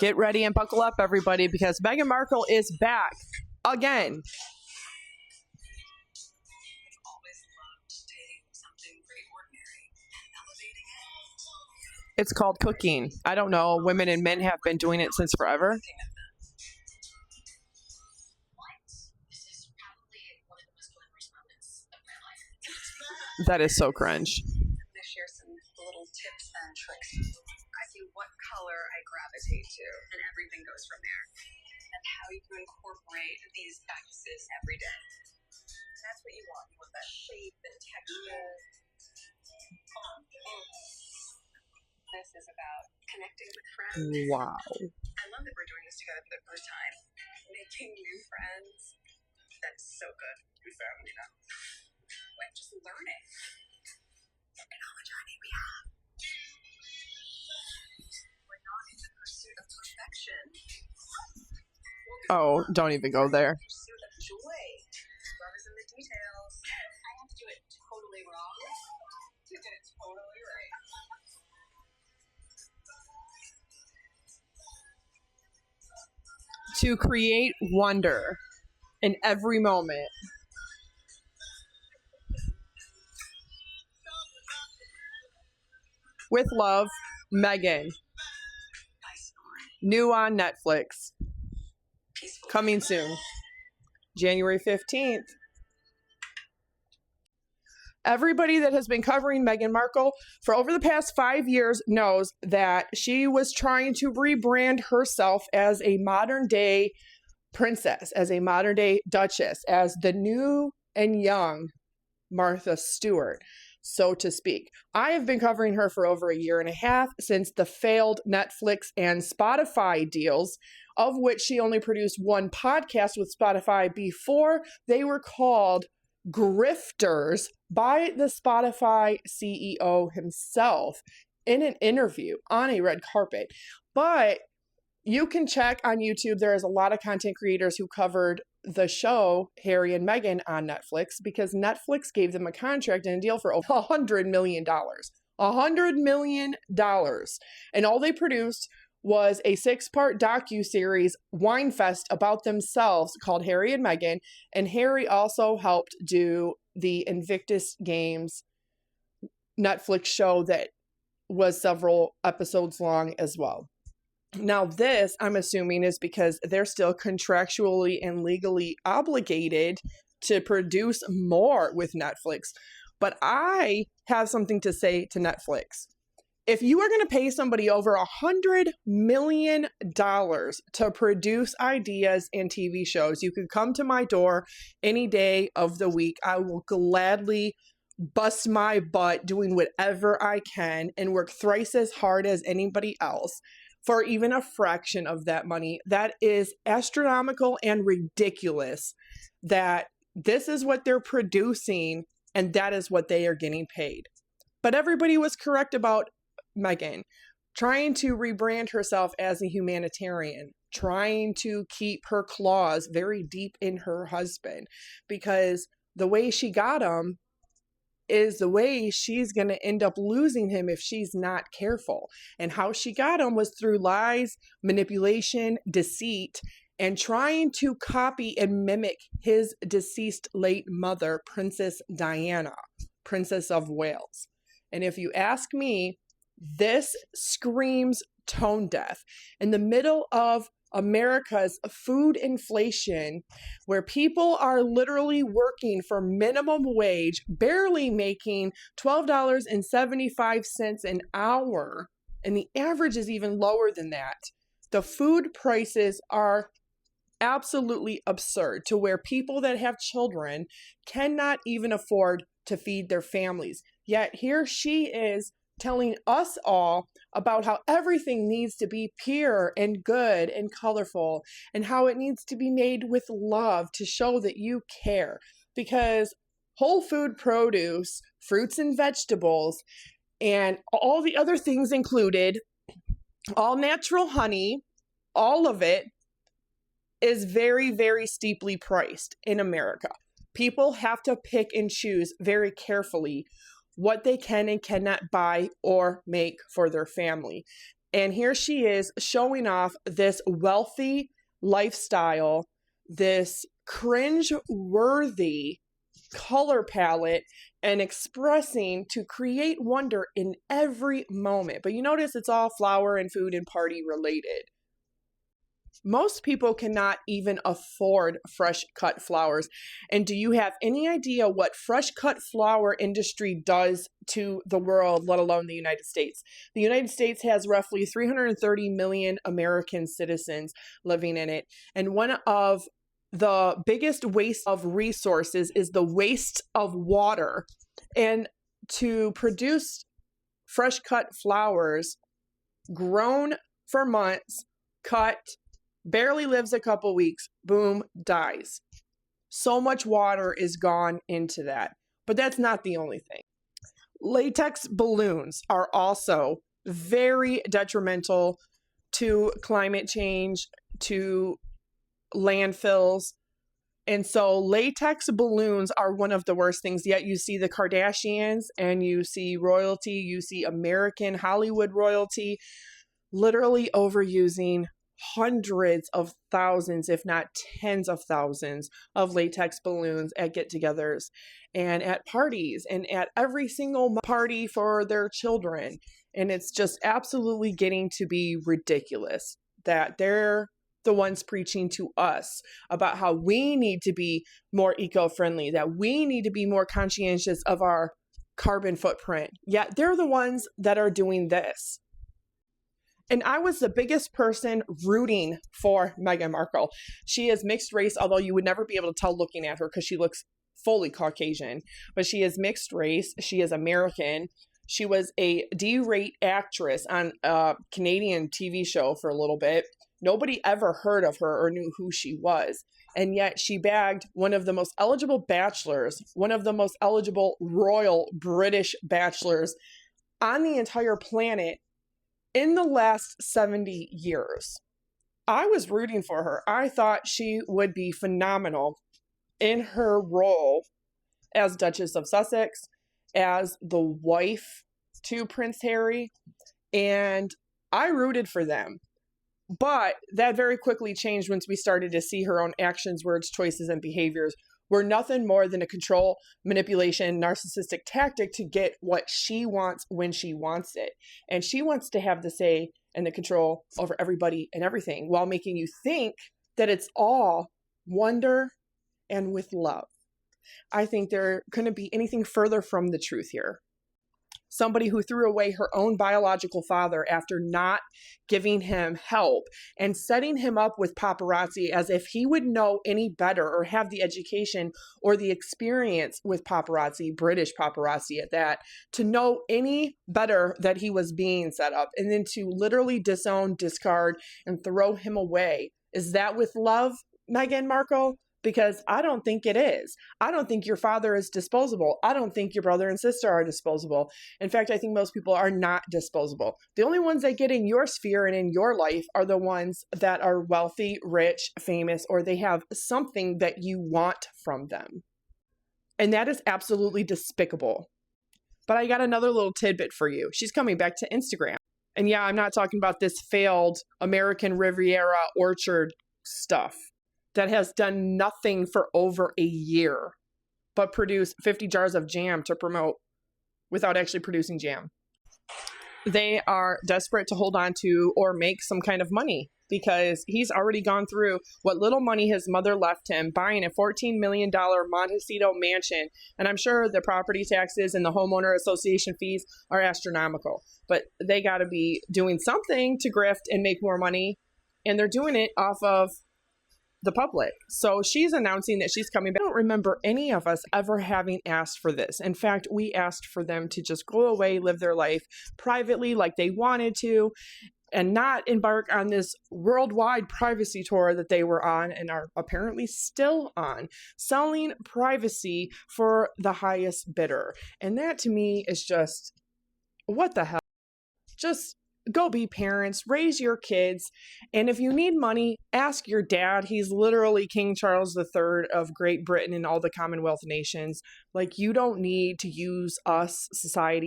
Get ready and buckle up, everybody, because Meghan Markle is back again. It's called cooking. I don't know. Women and men have been doing it since forever. That is so cringe. I'm going to share some little tips and tricks. I see what color I gravitate to, and everything goes from there. And how you can incorporate these practices every day. That's what you want. You want that shape and texture. This is about connecting with friends. Wow. I love that we're doing this together for the first time. Making new friends. That's so good. New family now. Like just learning. And how much money we have. We're not in the pursuit of perfection. Oh, don't even go there. Pursuit of joy. Love is in the details. I have to do it totally wrong. You did it totally right. To create wonder in every moment. With love, Meghan. New on Netflix. Coming soon. January 15th. Everybody that has been covering Meghan Markle for over the past 5 years knows that she was trying to rebrand herself as a modern day princess, as a modern day duchess, as the new and young Martha Stewart, so to speak. I have been covering her for over a year and a half since the failed Netflix and Spotify deals, of which she only produced one podcast with Spotify before they were called grifters by the Spotify CEO himself in an interview on a red carpet. But you can check on YouTube. There is a lot of content creators who covered the show Harry and Meghan on Netflix because Netflix gave them a contract and a deal for over $100 million. $100 million. And all they produced was a 6-part docu-series wine fest about themselves called Harry and Meghan. And Harry also helped do the Invictus Games Netflix show that was several episodes long as well. Now this, I'm assuming, is because they're still contractually and legally obligated to produce more with Netflix. But I have something to say to Netflix. If you are going to pay somebody over $100 million to produce ideas and TV shows, you can come to my door any day of the week. I will gladly bust my butt doing whatever I can and work thrice as hard as anybody else for even a fraction of that money. That is astronomical and ridiculous that this is what they're producing and that is what they are getting paid. But everybody was correct about Meghan trying to rebrand herself as a humanitarian, trying to keep her claws very deep in her husband, because the way she got him is the way she's going to end up losing him if she's not careful. And how she got him was through lies, manipulation, deceit, and trying to copy and mimic his deceased late mother, Princess Diana, Princess of Wales. And if you ask me, this screams tone deaf. In the middle of America's food inflation, where people are literally working for minimum wage, barely making $12.75 an hour, and the average is even lower than that. The food prices are absolutely absurd to where people that have children cannot even afford to feed their families. Yet here she is telling us all about how everything needs to be pure and good and colorful and how it needs to be made with love to show that you care. Because whole food produce, fruits and vegetables, and all the other things included, all natural honey, all of it is very, very steeply priced in America. People have to pick and choose very carefully what they can and cannot buy or make for their family. And here she is showing off this wealthy lifestyle, this cringe-worthy color palette, and expressing to create wonder in every moment. But you notice it's all flower and food and party related. Most people cannot even afford fresh cut flowers. And do you have any idea what fresh cut flower industry does to the world, let alone the United States? The United States has roughly 330 million American citizens living in it. And one of the biggest waste of resources is the waste of water. And to produce fresh cut flowers, grown for months, cut, barely lives a couple weeks, boom, dies. So much water is gone into that. But that's not the only thing. Latex balloons are also very detrimental to climate change, to landfills. And so latex balloons are one of the worst things. Yet you see the Kardashians and you see royalty, you see American Hollywood royalty literally overusing hundreds of thousands, if not tens of thousands, of latex balloons at get-togethers and at parties and at every single party for their children. And it's just absolutely getting to be ridiculous that they're the ones preaching to us about how we need to be more eco-friendly, that we need to be more conscientious of our carbon footprint. Yet they're the ones that are doing this. And I was the biggest person rooting for Meghan Markle. She is mixed race, although you would never be able to tell looking at her because she looks fully Caucasian. But she is mixed race. She is American. She was a D-rate actress on a Canadian TV show for a little bit. Nobody ever heard of her or knew who she was. And yet she bagged one of the most eligible bachelors, one of the most eligible royal British bachelors on the entire planet in the last 70 years. I was rooting for her. I thought she would be phenomenal in her role as Duchess of Sussex, as the wife to Prince Harry, and I rooted for them. But that very quickly changed once we started to see her own actions, words, choices, and behaviors were nothing more than a control, manipulation, narcissistic tactic to get what she wants when she wants it. And she wants to have the say and the control over everybody and everything while making you think that it's all wonder and with love. I think there couldn't be anything further from the truth here. Somebody who threw away her own biological father after not giving him help and setting him up with paparazzi as if he would know any better or have the education or the experience with paparazzi, British paparazzi at that, to know any better that he was being set up, and then to literally disown, discard, and throw him away. Is that with love, Meghan Markle? Because I don't think it is. I don't think your father is disposable. I don't think your brother and sister are disposable. In fact, I think most people are not disposable. The only ones that get in your sphere and in your life are the ones that are wealthy, rich, famous, or they have something that you want from them. And that is absolutely despicable. But I got another little tidbit for you. She's coming back to Instagram. And yeah, I'm not talking about this failed American Riviera orchard stuff that has done nothing for over a year but produce 50 jars of jam to promote without actually producing jam. They are desperate to hold on to or make some kind of money because he's already gone through what little money his mother left him, buying a $14 million Montecito mansion. And I'm sure the property taxes and the homeowner association fees are astronomical, but they got to be doing something to grift and make more money. And they're doing it off of the public. So she's announcing that she's coming back. I don't remember any of us ever having asked for this. In fact, we asked for them to just go away, live their life privately like they wanted to, and not embark on this worldwide privacy tour that they were on and are apparently still on, selling privacy for the highest bidder. And that to me is just, what the hell? Just go be parents, raise your kids, and if you need money, ask your dad. He's literally King Charles III of Great Britain and all the Commonwealth nations. Like, you don't need to use us, society,